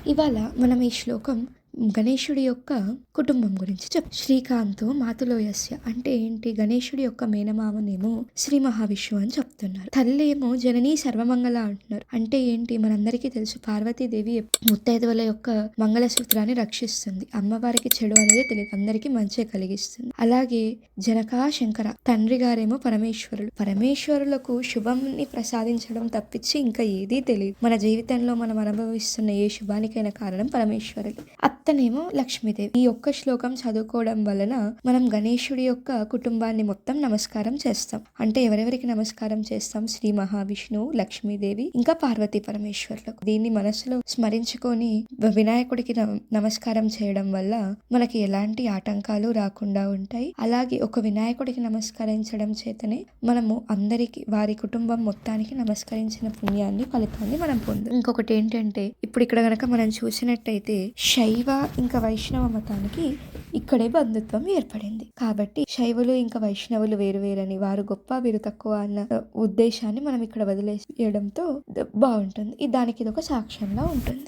ఇవాళ మనం ఈ శ్లోకం గణేశుడి యొక్క కుటుంబం గురించి శ్రీకాంత్ మాతులోయస్య అంటే ఏంటి? గణేశుడి యొక్క మేనమామనేమో శ్రీ మహావిష్ణువు అని చెప్తున్నారు. తల్లేమో జననీ సర్వమంగళ అంటున్నారు. అంటే ఏంటి? మనందరికీ తెలుసు, పార్వతీదేవి ముత్తైదువుల యొక్క మంగళసూత్రాన్ని రక్షిస్తుంది. అమ్మవారికి చెడు అనేది తెలియదు, అందరికీ మంచి కలిగిస్తుంది. అలాగే జనకా శంకర తండ్రి గారేమో పరమేశ్వరులు. పరమేశ్వరులకు శుభంని ప్రసాదించడం తప్పించి ఇంకా ఏదీ తెలియదు. మన జీవితంలో మనం అనుభవిస్తున్న ఏ శుభానికైనా కారణం పరమేశ్వరులు. అత్తనేమో లక్ష్మీదేవి. ఈ ఒక్క శ్లోకం చదువుకోవడం వలన మనం గణేశుడి యొక్క కుటుంబాన్ని మొత్తం నమస్కారం చేస్తాం. అంటే ఎవరెవరికి నమస్కారం చేస్తాం? శ్రీ మహావిష్ణువు, లక్ష్మీదేవి, ఇంకా పార్వతీ పరమేశ్వరులకు. దీన్ని మనసులో స్మరించుకొని వినాయకుడికి నమస్కారం చేయడం వల్ల మనకి ఎలాంటి ఆటంకాలు రాకుండా ఉంటాయి. అలాగే ఒక వినాయకుడికి నమస్కరించడం చేతనే మనము అందరికి, వారి కుటుంబం మొత్తానికి నమస్కరించిన పుణ్యాన్ని, ఫలితాన్ని మనం పొందాం. ఇంకొకటి ఏంటంటే, ఇప్పుడు ఇక్కడ గనక మనం చూసినట్టయితే శైవ ఇంకా వైష్ణవ మతానికి ఇక్కడే బంధుత్వం ఏర్పడింది. కాబట్టి శైవులు ఇంకా వైష్ణవులు వేరువేరని, వారు గొప్ప వీరు తక్కువ అన్న ఉద్దేశాన్ని మనం ఇక్కడ వదిలేయడంతో బాగుంటుంది. దానికి ఇది ఒక సాక్ష్యంగా ఉంటుంది.